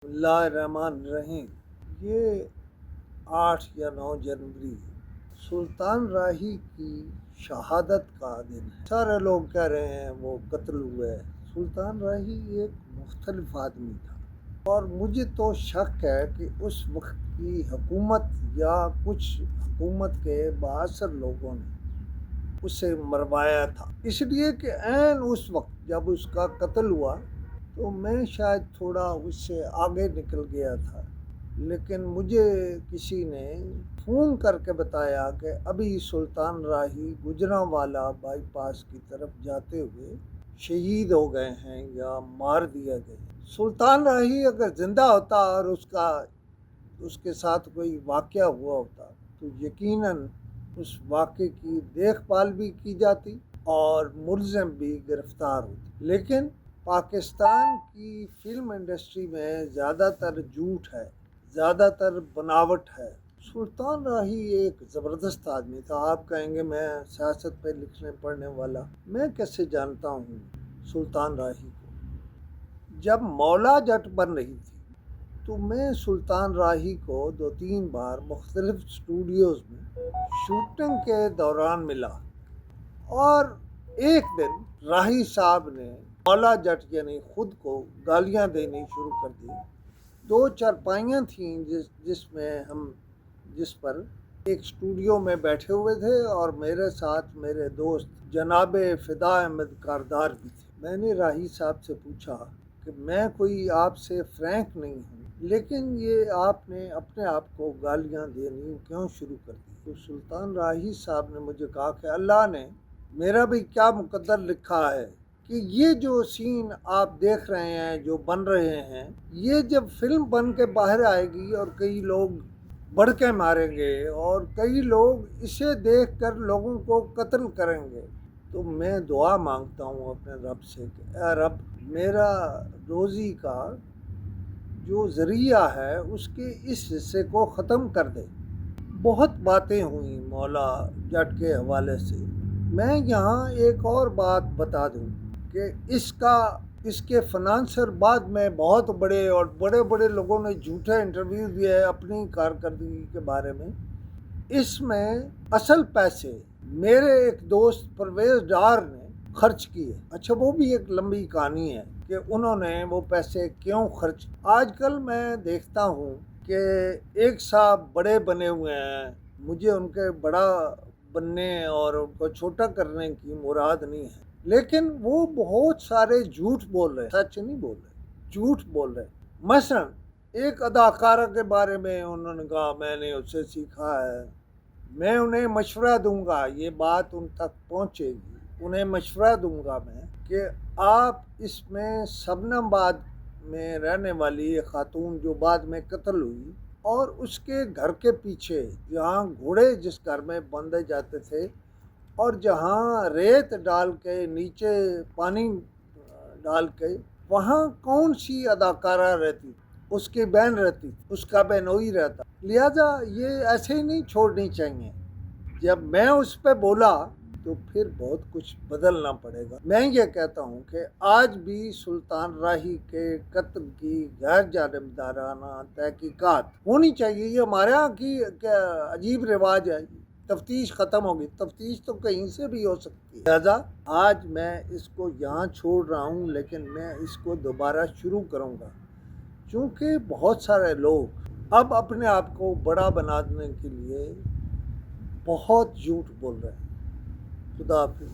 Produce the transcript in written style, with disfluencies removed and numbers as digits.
اللہ الرحمن الرحیم۔ یہ 8 یا 9 جنوری سلطان راہی کی شہادت کا دن ہے۔ سارے لوگ کہہ رہے ہیں وہ قتل ہوئے۔ سلطان راہی ایک مختلف آدمی تھا اور مجھے تو شک ہے کہ اس وقت کی حکومت یا کچھ حکومت کے بااثر لوگوں نے اسے مروایا تھا، اس لیے کہ عین اس وقت جب اس کا قتل ہوا تو میں شاید تھوڑا اس سے آگے نکل گیا تھا، لیکن مجھے کسی نے فون کر کے بتایا کہ ابھی سلطان راہی گجرانوالہ بائی پاس کی طرف جاتے ہوئے شہید ہو گئے ہیں یا مار دیا گئے۔ سلطان راہی اگر زندہ ہوتا اور اس کے ساتھ کوئی واقعہ ہوا ہوتا تو یقیناً اس واقعے کی دیکھ بھال بھی کی جاتی اور ملزم بھی گرفتار ہوتے، لیکن پاکستان کی فلم انڈسٹری میں زیادہ تر جھوٹ ہے، زیادہ تر بناوٹ ہے۔ سلطان راہی ایک زبردست آدمی تھا۔ آپ کہیں گے میں سیاست پہ لکھنے پڑھنے والا، میں کیسے جانتا ہوں سلطان راہی کو؟ جب مولا جٹ بن رہی تھی تو میں سلطان راہی کو 2-3 بار مختلف اسٹوڈیوز میں شوٹنگ کے دوران ملا، اور ایک دن راہی صاحب نے مولا جٹ یعنی خود کو گالیاں دینی شروع کر دی۔ 2 چارپائیاں تھیں جس پر ایک اسٹوڈیو میں بیٹھے ہوئے تھے، اور میرے ساتھ میرے دوست جناب فدا احمد کاردار بھی تھے۔ میں نے راہی صاحب سے پوچھا کہ میں کوئی آپ سے فرینک نہیں ہوں، لیکن یہ آپ نے اپنے آپ کو گالیاں دینی کیوں شروع کر دی؟ تو سلطان راہی صاحب نے مجھے کہا کہ اللہ نے میرا بھی کیا مقدر لکھا ہے کہ یہ جو سین آپ دیکھ رہے ہیں جو بن رہے ہیں، یہ جب فلم بن کے باہر آئے گی اور کئی لوگ بڑھ کے ماریں گے اور کئی لوگ اسے دیکھ کر لوگوں کو قتل کریں گے، تو میں دعا مانگتا ہوں اپنے رب سے کہ اے رب میرا روزی کا جو ذریعہ ہے اس کے اس حصے کو ختم کر دے۔ بہت باتیں ہوئیں مولا جٹ کے حوالے سے۔ میں یہاں ایک اور بات بتا دوں کہ اس کے فنانسر بعد میں بہت بڑے لوگوں نے جھوٹے انٹرویو دیے اپنی کارکردگی کے بارے میں۔ اس میں اصل پیسے میرے ایک دوست پرویز ڈار نے خرچ کیے۔ اچھا، وہ بھی ایک لمبی کہانی ہے کہ انہوں نے وہ پیسے کیوں خرچ۔ آج کل میں دیکھتا ہوں کہ ایک صاحب بڑے بنے ہوئے ہیں، مجھے ان کے بڑا بننے اور ان کو چھوٹا کرنے کی مراد نہیں ہے، لیکن وہ بہت سارے جھوٹ بول رہے، سچ نہیں بول رہے، جھوٹ بول رہے۔ مثلا ایک اداکارہ کے بارے میں انہوں نے کہا میں نے اس سے سیکھا ہے، میں انہیں مشورہ دوں گا، یہ بات ان تک پہنچے گی، انہیں مشورہ دوں گا میں کہ آپ اس میں شبنم آباد میں رہنے والی ایک خاتون جو بعد میں قتل ہوئی، اور اس کے گھر کے پیچھے جہاں گھوڑے جس گھر میں باندھے جاتے تھے اور جہاں ریت ڈال کے نیچے پانی ڈال کے وہاں کون سی اداکارہ رہتی؟ اس کی بہن رہتی، اس کا بہنوئی رہتا۔ لہذا یہ ایسے ہی نہیں چھوڑنی چاہیے۔ جب میں اس پہ بولا تو پھر بہت کچھ بدلنا پڑے گا۔ میں یہ کہتا ہوں کہ آج بھی سلطان راہی کے قتل کی غیر جانبدارانہ تحقیقات ہونی چاہیے۔ یہ ہمارے یہاں کی عجیب رواج ہے، تفتیش ختم ہوگی، تفتیش تو کہیں سے بھی ہو سکتی ہے۔ لہذا آج میں اس کو یہاں چھوڑ رہا ہوں، لیکن میں اس کو دوبارہ شروع کروں گا، چونکہ بہت سارے لوگ اب اپنے آپ کو بڑا بنانے کے لیے بہت جھوٹ بول رہے ہیں۔ خدا حافظ۔